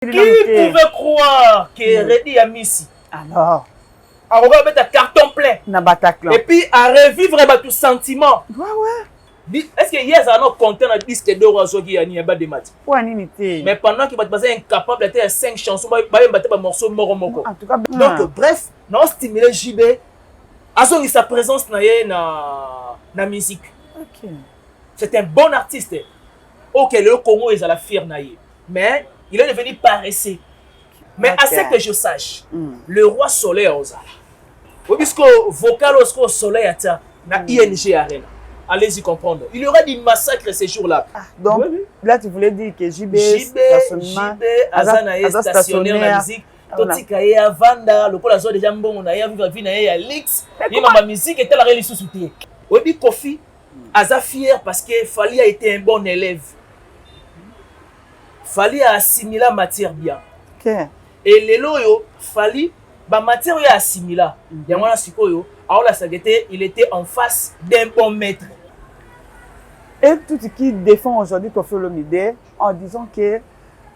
Qui pouvait croire que Redi a mis ici? Alors, on va mettre un carton plein. Et puis à revivre tout sentiment. Ouais. Est-ce que hier, ça a compté dans le disque d'or qui a nié de mat? Mais pendant qu'il va être incapable de 5 chansons, il va battre un morceau moro. En tout cas, donc bref, non stimuler JB. Azongi sa présence dans la musique. C'est un bon artiste. Ok, le Congo est à la firme. Mais il est devenu paresseux. Mais à ce que je sache, le roi soleil a osé. Puisque vocal au soleil na ING Arena. Allez-y comprendre. Il y aura des massacres ces jours-là. Donc là, tu voulais dire que JB Azanae stationnaire la musique. Totika ya Vanda, le pôle azor déjà bon, on a vu la vie na Alix. Et ma musique était la réalité sous-soutenue. Obi Kofi Aza fier parce que Fali a été un bon élève. Fali a assimilé la matière bien. Et les loyaux, Fali, la matière a assimilé. Il y a un sikoyo, il était en face d'un bon maître. Et tout ce qui défend aujourd'hui Kofi Olomide en disant que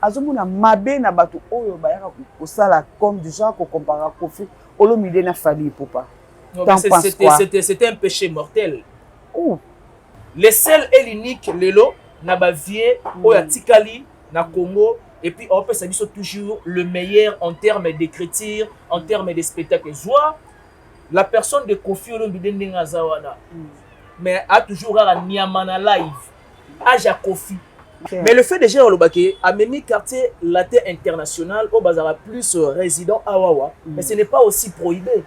Azomuna Mabe na batu oyo bayaka kosala comme du genre ko compara Kofi Olomide na Fali Ipupa. C'était un péché mortel. Le seul et l'unique Lelo na bavie oya tikali na Congo et puis on peut s'amuser toujours le meilleur en termes d'écriture, en termes de spectacle. Soit la personne de Kofi Olomide Ndengazawana, mais a toujours un Niamana live, Aja Kofi. Mais le fait de gérer Olobake a même quartier latin international au Bazara plus résident à Wawa, mais ce n'est pas aussi prohibé.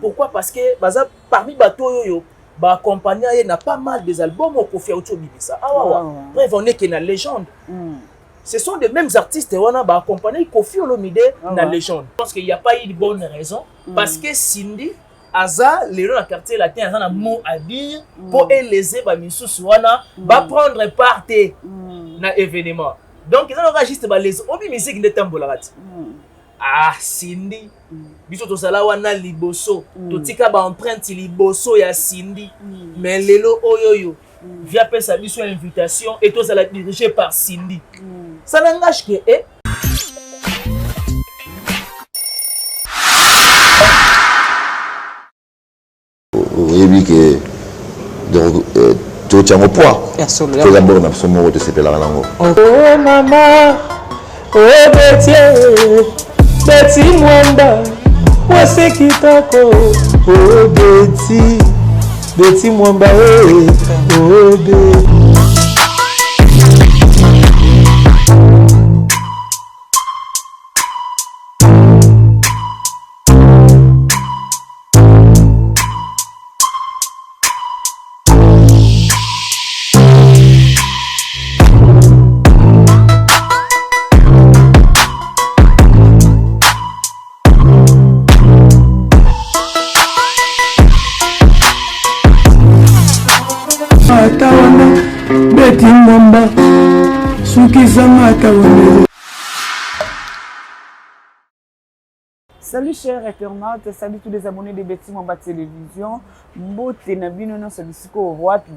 Pourquoi? Parce que parmi bateau yo accompagné n'a pas mal des albums au Kofi Auto Bibisa. Bref, on est que la légende. Ce sont les mêmes artistes qui ont accompagné Kofi Olomide dans la légende. Je pense qu'il n'y a pas eu de bonne raison. Parce que Cindy, Aza, les gens dans le quartier latin, ont un mot à dire pour élever va prendre part dans l'événement. Donc, ils ont juste les autres musiques de Tambola. Ah, Cindy. Biso to sala wana liboso. To tika ba empreinte liboso ya Cindy. Mais lelo oyoyo. Via pesa biso invitation et to sala dirigé par Cindy. Ça n'engage que oui que donc tu tiens au poids. Tu d'abord na somo wote sepela lango. Oh maman, oh Betty Mwamba, wase kitoko. Oh Betty Mwamba, oh Betty. Betty Mwamba, Sukizama Tawane. Salut chers internautes, salut tous les abonnés de Betty Mwamba Télévision. Mbote na bino no sabisiko roi puis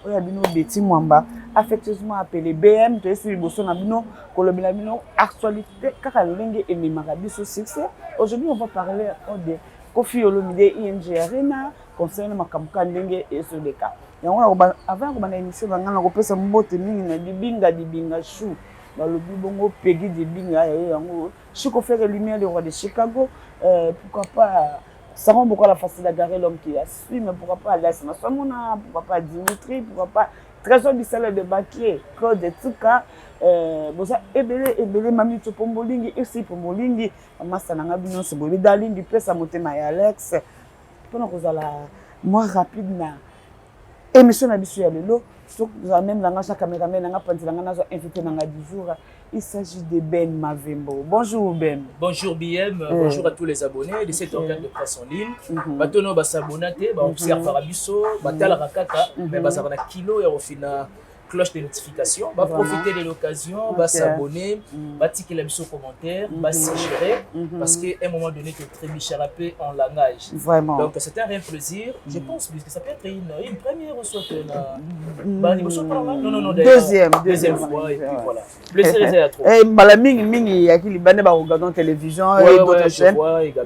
oya bino Betty Mwamba, affectueusement appelé BM, tu es sur bosso na bino kolobela bino actualité kaka lenge et memarabiso succès. Aujourd'hui on va parler de Kofi Olomide ING Arena concernant makamka ndenge et sur les cas. Avant qu'on ait émission, on a repéré un mot de Dibinga chou. Dans le Bibongo Peggy Dibinga, chou qu'on fait la lumière du roi de Chicago. Pourquoi pas, ça rend beaucoup la facile à garer l'homme qui a suivi, mais pourquoi pas Alès Massamona, pourquoi pas Dimitri, pourquoi pas Trésor du salaire de Bakier, Claude de Tuka, Bosa Ebele, Mami Topombolingi, Esi Pombolingi, Massa Nangabino, Seboli Daline, du Pesa Motema et Alex. Pendant que vous allez moi rapide, émission na biso ya lelo même dans la caméraman nga panzilanga nazo invité na du jour. Il s'agit de Ben Mavembo. Bonjour Ben. Bonjour BM, bonjour à tous les abonnés de cette organe de presse en ligne. Batono ba s'abonner, ba observer biso, ba tala kaka, mais ba savana kilo et au final cloche de notification, va profiter de l'occasion, va s'abonner, va tirer les commentaires, va s'ingérer, parce qu'à un moment donné, que très Bicharapé en langage. Vraiment. Donc c'est un réel plaisir. Je pense que ça peut être une première ou soit non, deuxième fois, et puis voilà. Plaisir est à trop. Et Malaming, il y a qui libane ba regardant télévision et d'autres chaînes.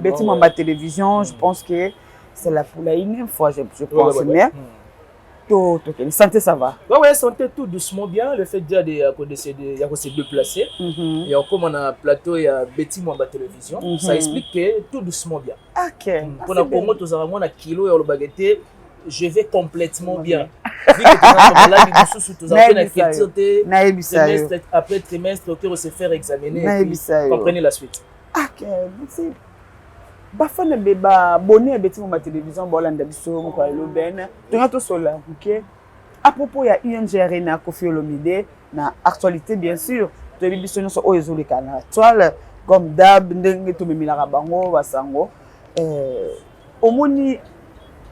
Betty Mwamba télévision, je pense que c'est la pour la unième fois, je pense. Mais tout, santé, ça va. Ouais, santé tout doucement bien. Le fait déjà de se déplacer. Et comme on a un plateau, il y a Betty Mwamba télévision. Ça explique que tout doucement bien. Ok. Pour la Congo, tous avons un kilo et le baguette. Je vais complètement bien. Vu que tu as une activité, trimestre après trimestre, on se faire examiner. Comprenez la suite. Ok, merci. Bafana beba bonnet Betty Mwamba télévision bolanda biso ko lo ben tonga to sola OK à propos ya ING Arena Koffi Olomide na actualité bien sûr to biso no so o ezoli kana toile comme dab ndenge to memilaka bango basango omoni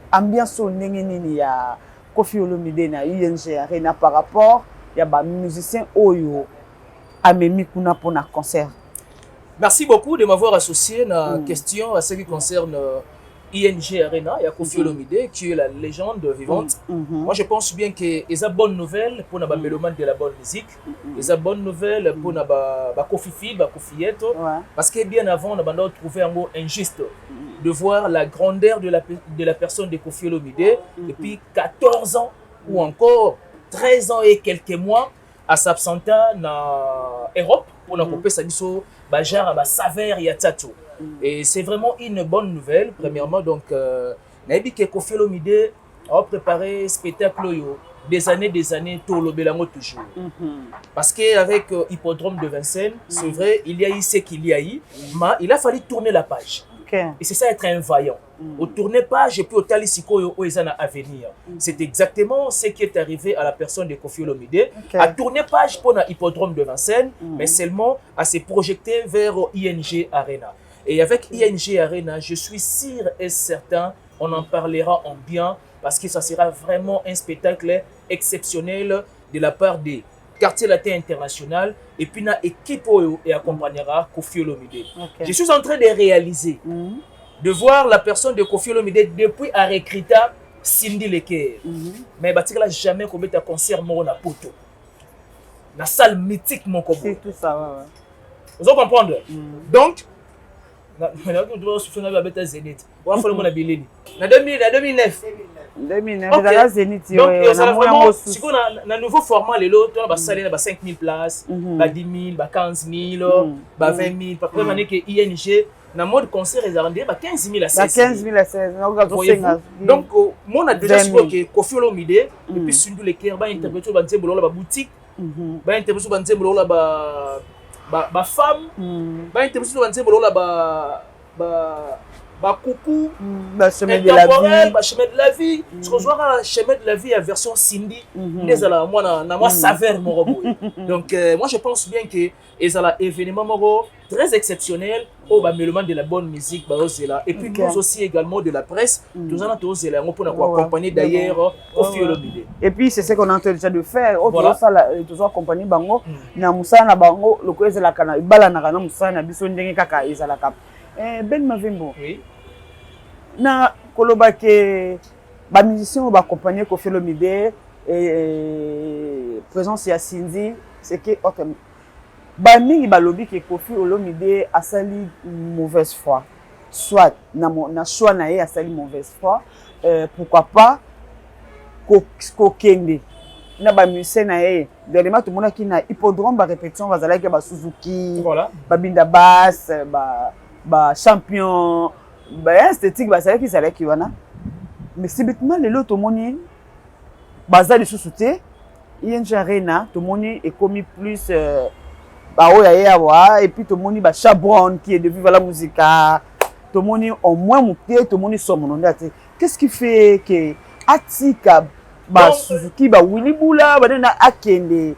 ambiance ndenge nini ya Koffi Olomide na ING Arena par rapport ya ba musicien oyo amemi kuna pona concert. Merci beaucoup de m'avoir associé à la question à ce qui concerne ING Arena et Koffi Olomide, qui est la légende vivante. Moi, je pense bien que c'est une bonne nouvelle pour les mélomanes de la bonne musique. C'est une bonne nouvelle pour les Kofifi, les Kofiettes. Parce que bien avant, on a trouvé un mot injuste de voir la grandeur de la personne de Koffi Olomide depuis 14 ans ou encore 13 ans et quelques mois à s'absenter en Europe pour nous couper sa biso bajar à saveur ya tatou. Et c'est vraiment une bonne nouvelle premièrement. Donc nabi que Koffi Olomide a préparé spectacle yo des années tout le belango toujours. Parce que avec Hippodrome de Vincennes, c'est vrai, il y a eu ce qu'il y a eu, mais il a fallu tourner la page. Et c'est ça être un vaillant. Au tourner page et puis au talisiko au ezana à venir. C'est exactement ce qui est arrivé à la personne de Koffi Olomide. À tourner page pour l'Hippodrome de Vincennes, mais seulement à se projeter vers ING Arena. Et avec ING Arena, je suis sûr et certain, on en parlera en bien parce que ça sera vraiment un spectacle exceptionnel de la part des Quartier Latin International et puis na équipe et accompagnera Koffi Olomide. Je suis en train de réaliser, de voir la personne de Koffi Olomide depuis à Rekrita Cindy Leker. Mais Batika n'a jamais commis un concert mort na Poto. La salle mythique mon combo. C'est tout ça, ouais. Vous allez comprendre. Donc, Zénith. On va faire mon habilité. En 2009. 2009, okay. Zénith. Donc, ça vraiment, si on a un nouveau format, les lots, on va saler 5 000 places, 10 000, 15 000, 20 000. Après, on a que ING, dans le mode concert, ils ont rendu 15 000 à 16 000. 15 000 à 16 000. Donc, moi, on a déjà su que Koffi Olomide, et puis Cindy Leker, va interpréter dans la boutique, va interpréter dans la femme, va interpréter dans la coucou, chemin de la vie. Ce qu'on voit le chemin de la vie à version Cindy, les ala moi saveur mon donc moi je pense bien que les ala événement très exceptionnel au mélomane de la bonne musique et puis nous aussi également de la presse nous allons tous là pour accompagner d'ailleurs Koffi Olomide. Et puis c'est ce qu'on est en train déjà de faire autre ça toujours accompagner bango na musana bango loko ezala kana ibala na kana musana biso ndenge kaka ezala kap Ben Mavimbo. Oui. Na koloba ke ba musicien ba accompagner Koffi Olomide et présence ya Cindy c'est que ba mingi ba lobi ke Koffi Olomide a sali mauvaise foi soit na choix na a sali mauvaise foi pourquoi pas ko kende na ba musicien na dernièrement tout le monde qui na Hippodrome ba répétition va zala ke ba Suzuki voilà ba binda bass ba champion ba esthétique ba ça qui ça qui wana mais subitement les autres moni baza de sous-souté ING Arena tout moni est commis plus ba oya wa et puis tout moni ba Chabron qui est de vivre la musique tout moni au moins monter tout moni somme non qu'est-ce qui fait que atika ba Suzuki ba Willy Bula ba na akende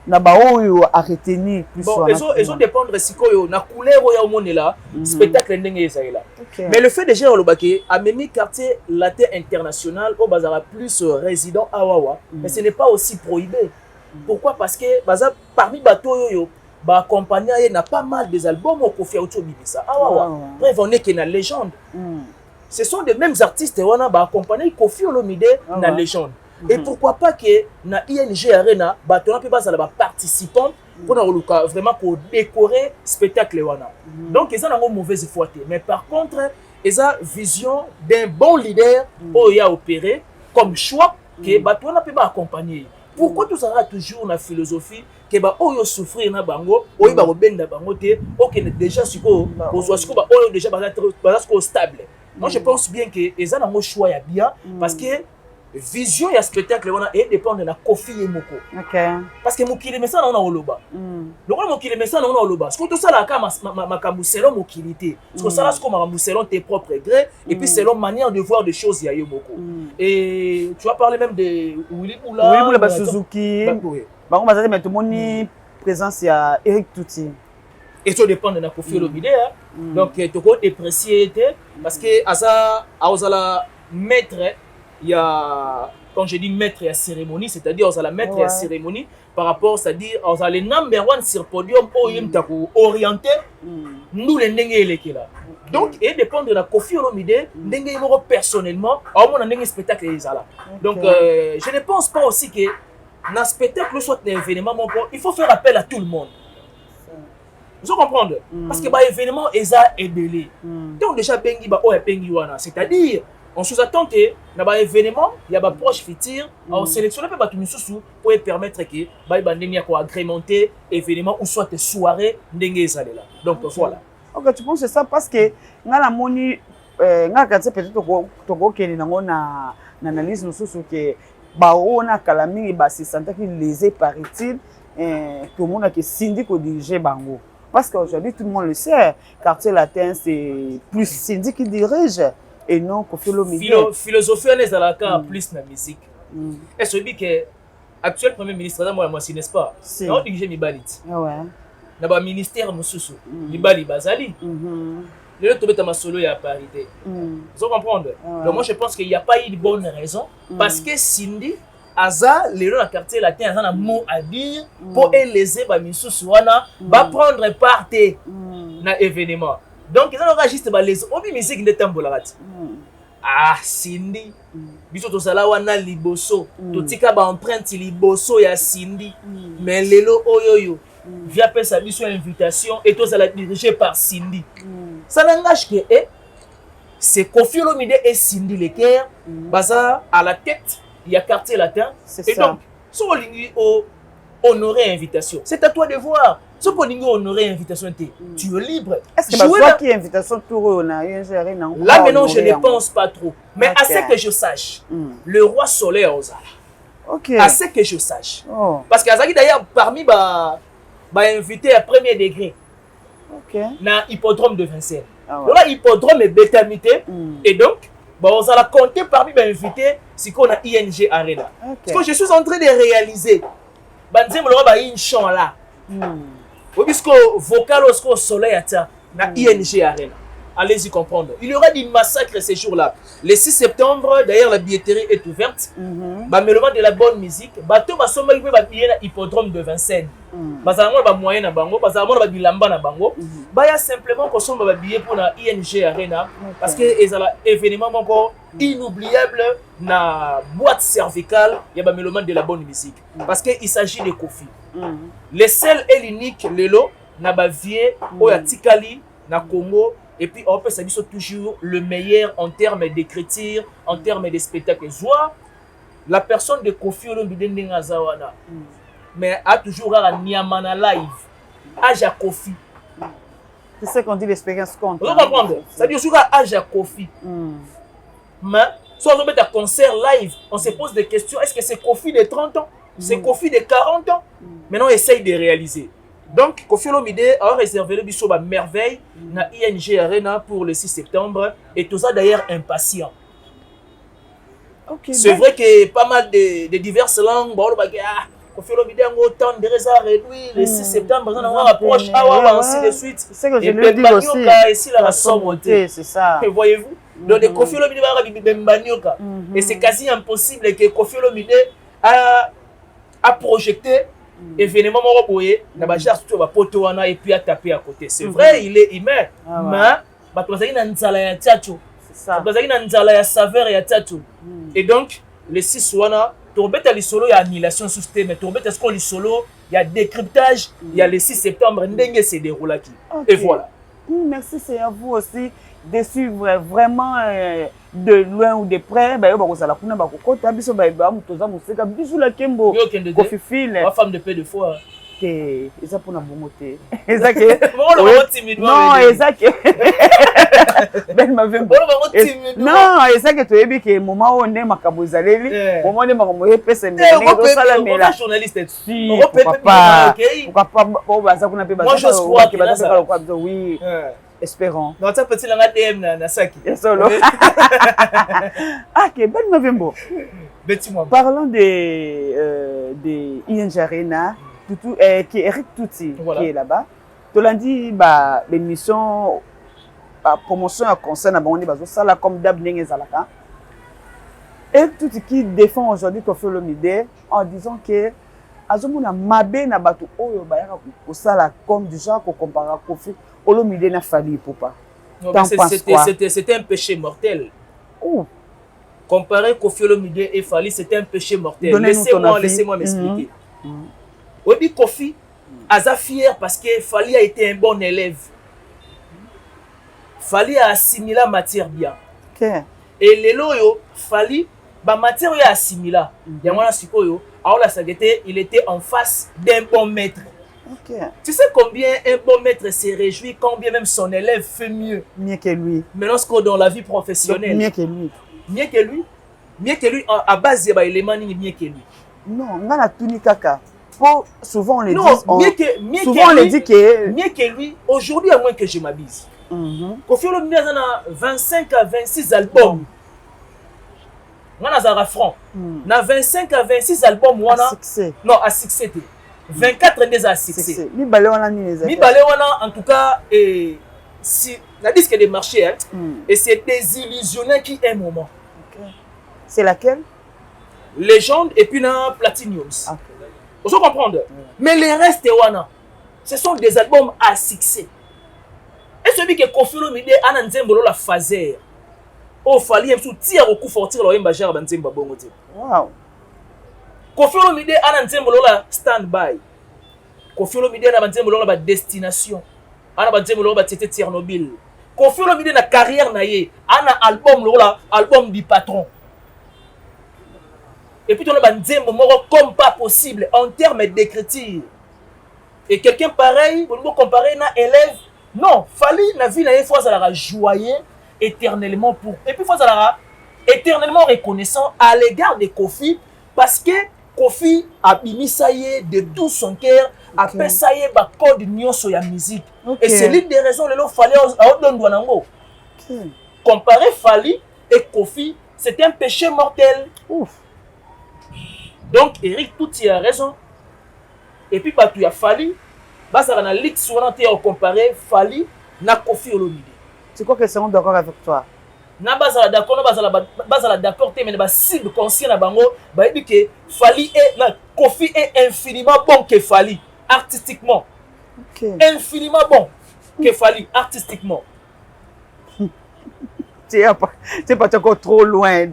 na ba oyo a retenir plus bon ils ont dépendre sikoyo na couleur ya omone là spectacle ndenge ezala mais le fait déjà olobaki a memi quartier latin international au bazara plus résident à Wawa mais ce n'est pas aussi prohibé Pourquoi? Parce que parmi bateau yo ba accompagner n'a pas mal des albums au Kofi Auto Bibisa. Bref, on est que na légende. Ce sont les mêmes artistes on a ba accompagner Kofi Olomide na légende. Et pourquoi pas que na ING Arena bateau na pe ba la participant pour vraiment pour décorer spectacle wana. Donc ils ont une mauvaise foi. Mais par contre, ils ont vision d'un bon leader qui a opéré comme choix que bateau na pe ba accompagner. Pourquoi tout ça toujours na philosophie que ba oyo souffrir na bango oyo ba robenda bango te OK déjà siko ozwa siko ba oyo déjà ba stable. Moi je pense bien que eza na mo choix ya bien parce que vision ya spectacle wana et dépend de la Kofi Yemoko. OK. Parce que mokili mesa na oloba. Le roi mokili mesa na oloba. Ce que tout ça là ka makambu selon mokilité. Ce que ça là comme makambu selon tes propres grés et puis selon manière de voir des choses ya Yemoko. Et tu vas parler même de Willy Boula Suzuki. Bango bazali mais tout moni présence ya Eric Touti. Et ça dépend de la Kofi Olomide. Donc tu peux déprécier parce que asa aozala maître. Il y a, quand je dis maître et cérémonie, c'est-à-dire on a la maître et cérémonie par rapport, c'est-à-dire on a les number one sur podium orienté, nous les n'engue là. Donc, il dépend de la Kofi Olomide, n'engue personnellement, au moins un spectacle est là. Donc, je ne pense pas aussi que dans spectacle soit un événement, il faut faire appel à tout le monde. Vous comprenez? Parce que l'événement est ébélé. Donc déjà bengi ba o bengi wana, c'est-à-dire on sous-attend que dans l'événement, il y a des proches futurs, on sélectionne pas tout misusu pour permettre que ba bandenia ko agrémenter événement ou soit des soirées ndenge ezale là. Donc voilà. OK, tu penses ça parce que ngala moni ngaka peut-être to keni nango na analyse misusu que ba ona kala mingi ba se sentir que lésé paraît-il tout le monde a que Cindy ko diriger bango. Parce qu'aujourd'hui tout le monde le sait, quartier latin c'est plus Cindy qui dirige. Et non Kofi Olomide. Philosophie on est dans la cas plus la musique. Est-ce que actuel premier ministre là moi n'est-ce pas? Non dirige Mibalit. Ouais. Na ba ministère mususu. Libali bazali. Le to beta masolo ya parité. Vous comprenez? Donc moi je pense qu'il n'y a pas eu de bonne raison parce que Cindy Aza les dans quartier latin a un mot à dire pour élever ba misusu wana va prendre part na événement. Donc ils ont juste les obi musique de tambolarati. Ah Cindy. Biso to sala wana liboso. To tika ba empreinte liboso ya Cindy. Mais lelo oyoyo via pesa biso invitation et to sala dirigé par Cindy. Ça n'engage que c'est Kofi Olomide et Cindy Leker baza à la tête il y a quartier latin et ça. Donc so lingi honorer invitation. C'est à toi de voir. Si tu as honorer invitation, tu es libre. Est-ce que tu as une invitation pour là maintenant, je ne pense pas trop. Mais à ce que je sache, le roi soleil aux à ce que je sache. Parce qu'il y a d'ailleurs parmi les invités à premier degré dans l'hippodrome de Vincennes. Là, l'hippodrome est bétamité. Et donc, on va compter parmi les invités si on a ING Arena. Ce que je suis en train de réaliser, c'est une chant là. Puisque vocal au soleil à na ING Arena. Allez-y comprendre. Il y aura des massacres ces jours-là. Le 6 septembre, d'ailleurs, la billetterie est ouverte. Mélomane de la bonne musique. Bateau va sommer l'hippodrome de Vincennes. Bazaramo ba moyen na bango, bazaramo ba bilamba na bango. Baya simplement qu'on sombe ba billet pour la ING Arena parce que c'est un événement encore inoubliable na boîte cervicale, il y a ba mélomane de la bonne musique parce que il s'agit de Kofi. Le seul et l'unique lelo na ba vie o ya tikali na Congo. Et puis, on peut s'habiller toujours le meilleur en termes d'écriture, en termes de spectacle. Soit la personne de Kofi Olomide Ndengazawana, mais a toujours un Niamana live. Aja Kofi. C'est ce qu'on dit l'expérience compte. Vous comprenez? C'est-à-dire toujours Aja Kofi. Mais, soit on met un concert live, on se pose des questions. Est-ce que c'est Kofi de 30 ans? C'est Kofi de 40 ans? Maintenant, on essaye de réaliser. Donc, Kofi Olomide a réservé le biseau à merveille na ING Arena pour le 6 septembre et tout ça d'ailleurs impatient. C'est vrai que pas mal de diverses langues, Kofi Olomide a autant de raisons réduit le 6 septembre, on approche ainsi de suite. C'est que je le dis aussi. Ici la sommité, c'est ça. Voyez-vous? Donc, Kofi Olomide va et c'est quasi impossible que Kofi Olomide a projeté événement moko boye na ba genre surtout ba poto wana et puis a tapé à côté. C'est vrai, il est humain, mais bato bazaki na nzala ya tchatcho. C'est ça. Bazaki na nzala ya saveur ya tchatcho. Et donc les 6 wana torbeta li solo ya annulation système, torbeta ce qu'on li solo, il y a décryptage, il y a le 6 septembre ndenge se déroule qui. Et voilà. Merci, c'est à vous aussi de suivre vraiment de loin ou de près. Bah yo bakozala kuna bakokota biso ba mutoza museka biso la kembo Kofi Fil. Ma femme de paix de foi. Que eza pona bongote. Eza que non, eza que ben m'avait non, eza que toyebi que moment où on makambo zaleli, moment on makambo epesa ndenge do sala mela. Journaliste. Si, papa. Papa o baza kuna pe baza. Moi je crois que baza quoi oui. Espérons. Non, ça petit langa DM na saki. Solo. Ah, que ben November. Parlons de ING Arena, qui est Eric Touti qui est là-bas. Tu l'as dit, l'émission, promotion à concert, on dit ça là comme d'hab n'engé zalaka. Eric Touti qui défend aujourd'hui Kofi Olomide en disant que azomuna mabe na batu oyo bayaka ko sala comme du genre ko compara Kofi Olomide na Fally Ipupa. C'était un péché mortel. Comparer Kofi Olomide et Fally, c'était un péché mortel. Laissez-moi m'expliquer. Oui, Kofi a fier parce que Fally a été un bon élève. Fally a assimilé la matière bien. Et les loyo, Fally, la matière a assimilé. Il était en face d'un bon maître. Tu sais combien un bon maître se réjouit quand bien même son élève fait mieux. Mieux que lui. Mais lorsqu'on dans la vie professionnelle. Donc, mieux que lui. Mieux que lui. Mieux que lui à base de l'élément mieux que lui. Non, on a tout kaka. Souvent on le dit. Souvent on le dit que mieux que lui. Aujourd'hui à moins que je m'abuse. Kofi Olomide a 25 à 26 albums. On a un franc. Na 25 à 26 albums wana. Non, à succès. 24 ans à succès. Mi balé wana en tout cas si la disque des marchés et c'est désillusionnant qui est un moment. C'est laquelle? Légende et puis na Platinums. Vous pouvez comprendre. Mais les restes wana ce sont des albums à succès. Et celui qui Kofi Olomide a nzembolo la phaser. Oh Fally un tire au coup fortir lo yemba jar banzemba bongo te. Wow. Kofi Olomide a nzembolo la stand-by. Kofi Olomide na nzembolo la destination. Ana nzembolo ba tete Tchernobyl. Kofi Olomide na carrière na ye, ana album lo la album du patron. Et puis on a nzembo moko comme pas possible en termes d'écriture. Et quelqu'un pareil, vous pouvez comparer na élève. Non, Fally na vie na ye fois ça la joyeux éternellement pour. Et puis fois ça la éternellement reconnaissant à l'égard de Kofi parce que Kofi a bimi ça y est de tout son cœur, a fait ça y est ba code union sur la musique. Et c'est l'une des raisons le Fally a donné douanango. Comparer Fally et Kofi, c'est un péché mortel. Ouf. Donc Eric Touti a raison. Et puis tu as Fally, bah ça na lit sur on comparer Fally na Kofi Olomide. Tu crois que c'est d'accord avec toi? Na bazala d'accord, na bazala d'accord mais ba cible conscient na bango ba dit que Fally est na Kofi est infiniment bon que Fally artistiquement. Infiniment bon que Fally artistiquement. Tu es pas encore trop loin.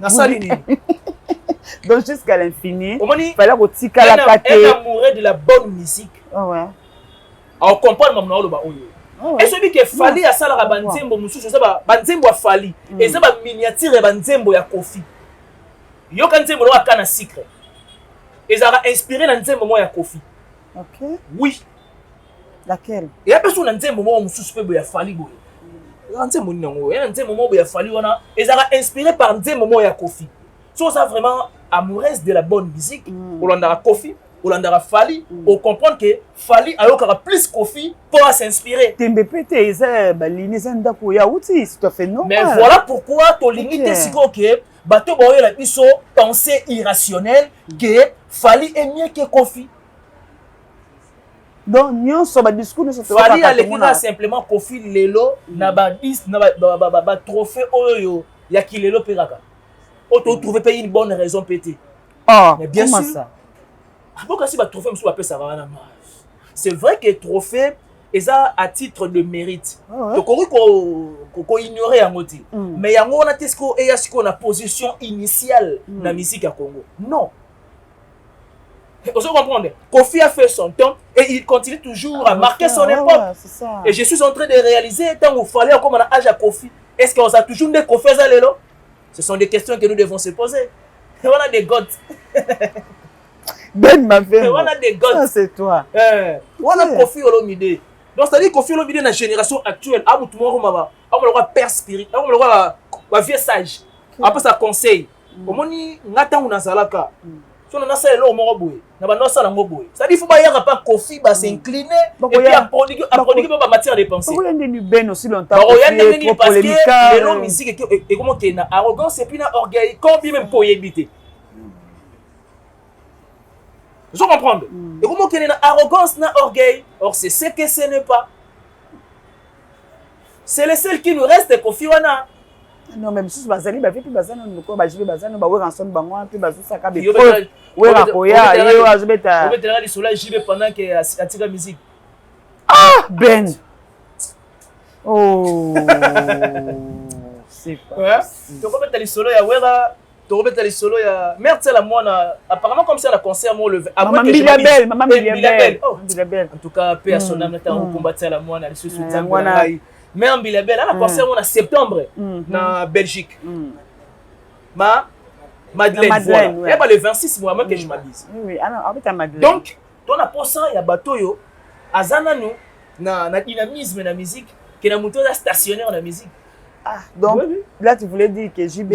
Donc jusqu'à l'infini, il fallait que tu un amoureux de la bonne musique. Ouais. On comprend maintenant le baoyo. Et celui qui Fally à ça la banzembo mususu ça ba banzembo a Fally et ça ba miniature banzembo ya Kofi. Yo kanzembo wa kana secret. Et ça a inspiré na nzembo mo ya Kofi. OK. Oui. Laquelle? Et après son nzembo mo mususu pe ya Fally boy. Nzembo ni ngo, ya nzembo mo ya Fally wana et ça a inspiré par nzembo mo ya Kofi. So ça vraiment amoureuse de la bonne musique. Olandara Kofi, Olandara Fally, on comprend que Fally a eu plus Kofi pour s'inspirer. Mais voilà pourquoi ton limite c'est que bateau boyo la biso pensée irrationnelle que Fally est mieux que Kofi. Donc nous sommes discours Fally a l'écrit simplement Kofi lelo na ba 10 na ba trophée oyo ya ki lelo peraka. On trouve pas une bonne raison pété. Oh, mais bien sûr. Ça? C'est vrai que trophée est à titre de mérite. Donc, on peut ignorer un motif. Mais il y a une position initiale dans la musique à Congo. Non. Vous comprenez? Kofi a fait son temps et il continue toujours à marquer son époque. Et je suis en train de réaliser, tant qu'il fallait comme on a âge à Kofi, est-ce qu'on a toujours des Kofi à l'élo? Ce sont des questions que nous devons se poser. Et on a des gods. Ben ma femme. On a des gods. Ça c'est toi. On a Kofi Olomide. Donc c'est-à-dire Kofi Olomide dans la génération actuelle, à tout le monde, on le voit père spirit, on le voit vieux sage. Après ça conseil. Comment ni ngata ou nazalaka. Si on a ça là au Moroboué, na ba ça la Moroboué. Ça dit faut pas y avoir pas Kofi ba s'incliner et puis à prodiguer pas matière de pensée. Pourquoi il y a des ben aussi longtemps? Parce que le musique et comment que na arrogance et puis na orgueil, combien même pour y éviter. Je comprends. Et comment qu'il y a arrogance, na orgueil, or c'est ce que ce n'est pas. C'est le seul qui nous reste Kofi wana. Non, même si bazali ba fait bazana nous ko ba jibe bazana ba wera ensemble bango puis bazo saka be preuve. Wera koya yo azobeta. On va te sur la jibe pendant que atira musique. Ah Ben. Oh. C'est pas. Tu comprends les solo ya wera. Tu remettre les solos, il y a merde, c'est la moine. Apparemment, comme ça, on a concert, moi, le. Maman Bilabel, Maman Bilabel. En tout cas, paix à son âme, on combattait la moine, elle se soutient. Mais en Bilabel, on a concert, on a septembre, dans Belgique. Madeleine. Il y a le 26 mois, moi, que je m'abuse. Oui, alors, en fait, Madeleine. Donc, on a pour ça, il y a bateau, Azana, nous, na dynamisme, na musique, qui est moto stationnaire dans la musique. Ah, donc là tu voulais dire que JB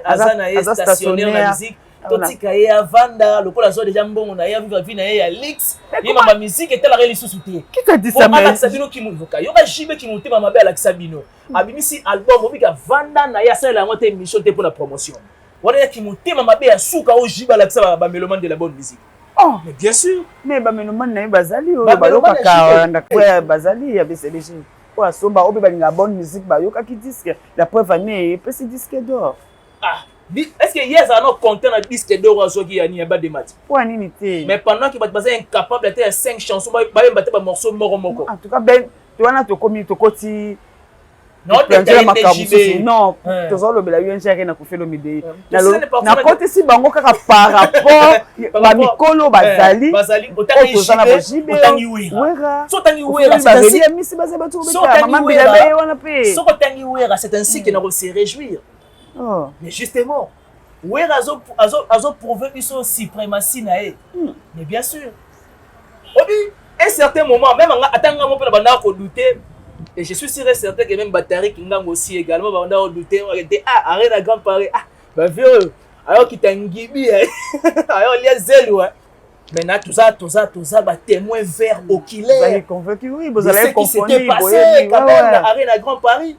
Azana est stationnaire dans la musique. Totika ya Vanda, le pôle déjà bon, on a ya vie na ya Lix. Il ma musique était la réalité sous-souté. Qui t'a dit ça mais Sabino qui mouvoka. Yo ba JB qui monte ma belle avec Sabino. Abimisi album obika Vanda na ya ça la montée émission pour la promotion. Wala qui monte ma belle suka au JB avec ça ba mélomane de la bonne musique. Oh, mais bien sûr. Mais ba mélomane na bazali o ba loka ka ndakwa bazali ya BCDG. Quoi, soba obi ba la bonne musique ba yoka ki disque. La preuve année peut se disque d'or. Ah, est-ce que hier ça a content un disque d'or à qui a ni ba de mat. Pour animité. Mais pendant qu'il va passer incapable de faire 5 chansons ba battre ba morceau moko. En tout cas ben tu vas na to komi to koti. Non, non, toujours le bela UNG na Kofi Olomide. Na côté si bango kaka par rapport ba mikolo bazali otangi wera. So tangi wera, c'est ainsi. Maman Bilabel wana pe. So tangi wera, c'est ainsi que nous se réjouir. Oh, mais justement, wera azo prouver qu'ils sont suprématie na e. Mais bien sûr. Obi, à un certain moment même atanga mo pe na banda ko douter. Et je suis sûr et certain que même Batari Kingam aussi également, on a douté, on a dit, ah, arrête la grande Paris, ah, bah vieux, alors qu'il t'a nguibi, alors il y a zélo, maintenant tout ça, bah témoin vert oculaire. Vous allez convaincu, oui, vous allez comprendre. Ce qui s'était passé, quand même, arrête la grande Paris.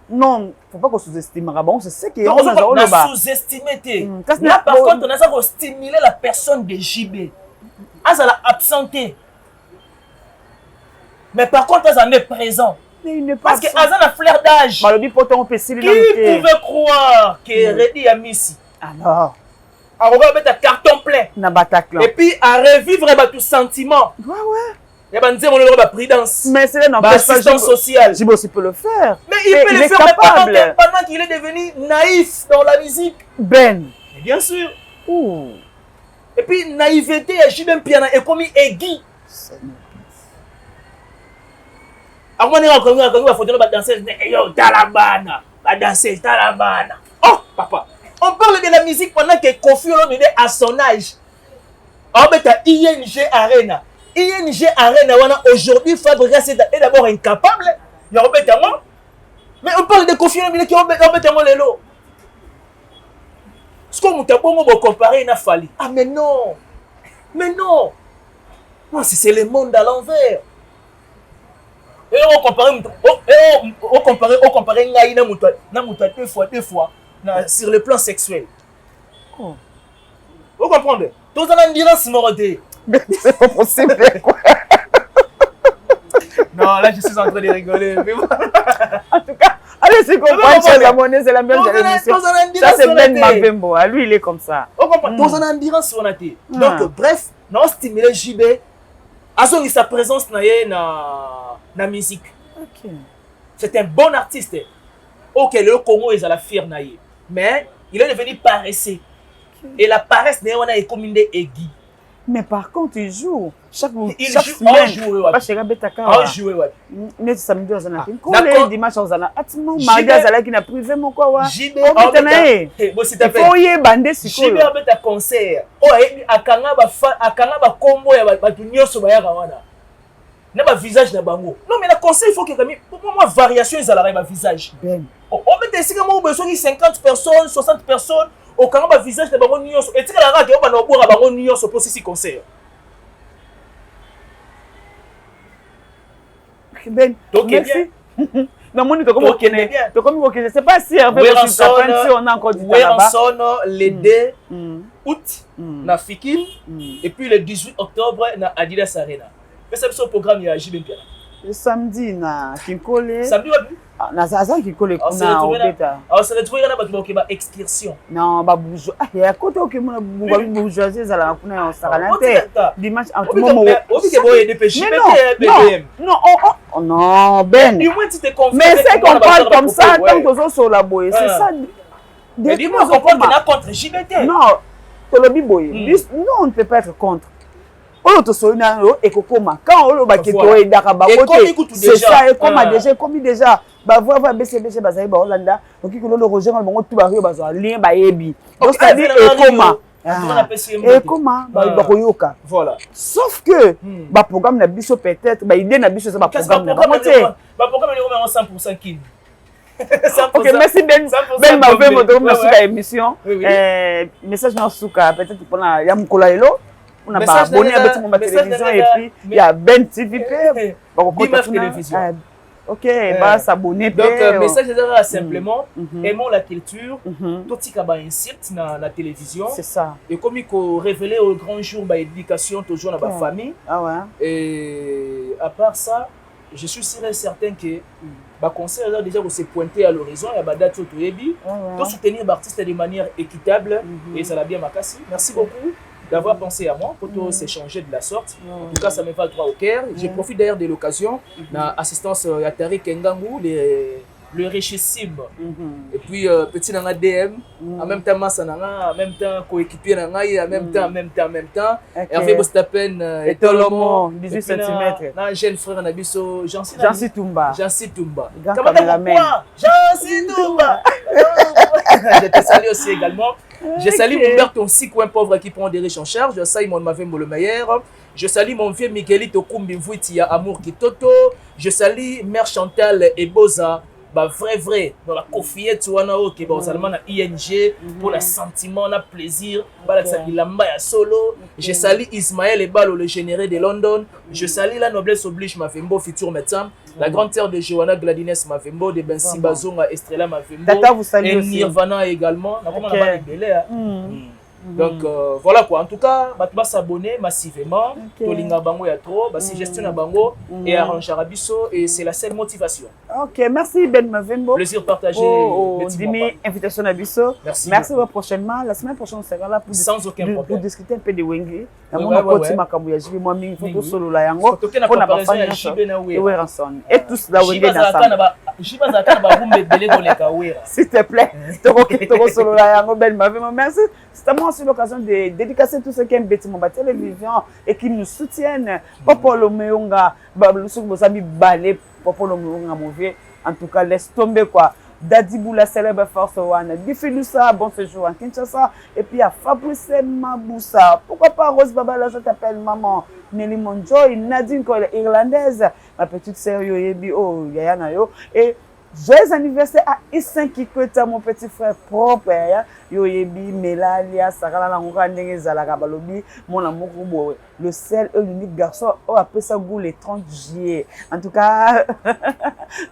Non, faut pas qu'on sous-estime, bon, c'est ce qui est. On a sous-estimé, là, par contre, on a stimulé la personne de JB. Ah, ça l'a absenté. Mais par contre, Azan est présent. Parce que Azan a flair d'âge. Qui pouvait croire que Reddy a mis ici? Alors, on va mettre un carton plein. Et puis, à revivre tout sentiment. Ouais. Il y a une prudence. Mais c'est l'assistance sociale. Jibo aussi peut le faire. Mais il peut le faire pendant qu'il est devenu naïf dans la musique. Ben. Mais bien sûr. Et puis, naïveté, j'ai même piano et comme aigu. On va photo danser talabana, danser talabana. Oh papa, on parle de la musique pendant que Kofi Olomide à son âge. On met à ING Arena. ING Arena aujourd'hui Fabrice est d'abord incapable. Il y a moi. Mais on parle de Kofi Olomide qui met moi les lots. Ce qu'on t'a bon comparer n'a fallu. Ah mais non. Non, c'est le monde à l'envers. Et on compare ngai na muto deux fois sur le plan sexuel. Vous comprenez? Tous en ambulance mordé. C'est pas possible quoi. Non, là je suis en train de rigoler. Mais bon. En tout cas, allez c'est comprendre c'est la monnaie, c'est la même de l'émission. Ça c'est Ben Mavembo, lui il est comme ça. Vous comprenez? comprends dans une ambiance on a été donc bref non stimuler JB azongi sa présence na musique. OK. C'est un bon artiste. OK, le Congo est à la fière naïe. Mais il est devenu paresseux. Et la paresse n'est pas comme une aiguille. Mais par contre, il joue chaque semaine. Pas chez Rabetaka. On joue, ouais. Mais samedi, on a fait. Quand les dimanches, on a atimo mardi, qui n'a privé mon quoi. JB, il faut y bander si JB a concert. Oh, akanga ba combo ya ba nyonso ba ya kawana. Na ba visage na bango. Non mais la concert il faut que pour moi variation ezala ba visage. Ben. On met ici comme on besoin 50 personnes, 60 personnes. Au quand on visage de bango nyonso et tika la raka on va na boire bango nyonso pour ce concert. Ben, merci. Non, mon to comme OK, c'est pas si Hervé on a encore du temps là-bas. Le 2 août na Fikine et puis le 18 octobre na Adidas Arena. Mais c'est le programme ya JB Mpiana. Le samedi na Kinkole. Samedi na Zaza Kinkole kuna obeta. On se retrouve na ba ba excursion. Non, ba bourgeois. Ya côté OK mon bourgeoisie za la kuna on sakalante. Dimanche en tout moment. Obi ke boye DPJ BBM. Non, Ben. Du moins tu te confies. Mais c'est qu'on parle comme ça tant que sur la boye, c'est ça. Mais dis-moi qu'on parle contre JBT. Non, Tolobi boye. Non, on ne peut pas être contre. Quand on va c'est ça, et comme déjà, comme déjà, voir BCBC, Hollanda, donc il le Roger, on va tout barrer, lien, baby. Donc c'est-à-dire, et comment, voilà. Sauf que, le programme n'a biso peut-être, l'idée n'a biso, c'est pas programme. Le programme est 100% qui. Ok, merci Ben. Ben m'a fait mon merci à l'émission. Message dans Souka, peut-être pour la Yamkola. On a abonné à mon télévision et puis il y a Ben TV. Télévision. Ok, bah s'abonner. Donc message est simplement aimons la culture. Tout ce qui est inscrit dans la télévision. C'est ça. Et comme il faut révéler au grand jour ma éducation toujours dans ma famille. Ah ouais. Et à part ça, je suis sûr et certain que le conseil est déjà se pointer à l'horizon. Il y a des dates pour soutenir l'artiste de manière équitable et ça l'a bien makasi. Merci beaucoup d'avoir pensé à moi pour tous s'échanger de la sorte. En tout cas, ça me va droit au cœur. Je profite d'ailleurs de l'occasion, l'assistance à Tariq Ngangu, le richissime. Et puis, petit dans DM, en même temps, Massananga, en même temps, coéquipier dans en même temps. Hervé Bostapen et Tolomo, 18 cm. Un jeune frère Nabiso, Jansi Toumba. Jansi Toumba. Comment Jansi Toumba. Je te salue aussi également. Je salue mon père, ton 6 coins pauvre qui prend des riches en charge. Je salue mon Mavembo le meilleur. Je salue mon vieux Miguelito Kumbi a Amour Kitoto. Je salue Mère Chantal et Boza. Bah vrai dans la confiette qui est seulement na ING pour le sentiment na plaisir bala ilamba ya solo. Je salue Ismaël Ebalo le généré de London. Je salue la noblesse oblige Mavembo futur médecin, la grande sœur de Johanna Gladines Mavembo, de Bensi Bazonga Estrella Mavembo et Nirvana également. Donc voilà quoi, en tout cas, tu s'abonner massivement, Tolinga Bango ya trop, suggestion à Bango et arranger Rabiso et c'est la seule motivation. Ok, merci Ben Mavembo. Plaisir partagé. Dimi, invitation à Bisso. Merci prochainement. La semaine prochaine, on sera là pour discuter un peu de Wengi. Et tous là, s'il te plaît, merci. C'est aussi l'occasion de dédicacer tous ceux qui aiment ma télévision et qui nous soutiennent. Popolo Meonga, Popolo Meonga mauvais. En tout cas, laisse tomber quoi. Dadibou la célèbre force Wana, Bifiloussa, bon séjour en Kinshasa, et puis à Fabrice Maboussa. Pourquoi pas Rose Babala, je t'appelle maman. Nelly Monjoy, Nadine irlandaise, ma petite sœur Yoyebi, oh Yayana Yo, et joyeux anniversaire à Issin Kikweta, mon petit frère propre. Yoyebi, Melalia, Sarah Langoura, Nengezala Balobi, mon amour, le seul et l'unique garçon, oh, après ça, goût le 30 juillet. En tout cas,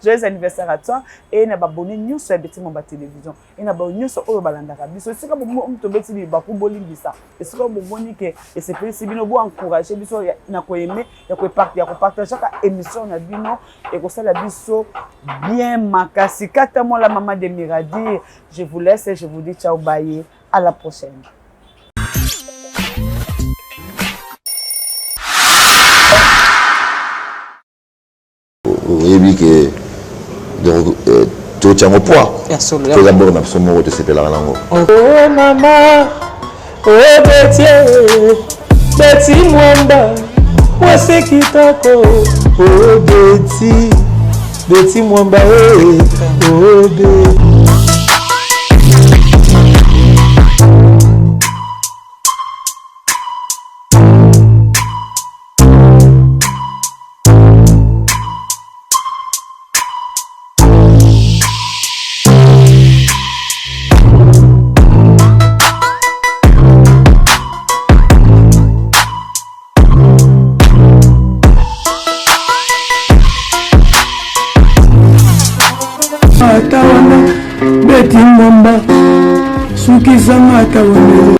joyeux anniversaire à toi. Et n'a pas bonné nous sur la télévision. Et n'a pas bonné sur le balandaka. Biso, c'est comme on te bêti bi baku boli bisa. Et c'est comme on dit que et c'est plus si bien on encourager biso n'a quoi aimer, y a quoi partager chaque émission na bino et comme ça la biso bien makasi. Kata moi la maman de Miradi, je vous laisse et je vous dis ciao bye. À la prochaine. oyebi que tu au poids. Tu d'abord na somo te sepela nango. Oh mama, oh Betty Mwamba, wase kitoko. Oh Betty Mwamba, oh Betty. Betty Mwamba, suki zama kawane.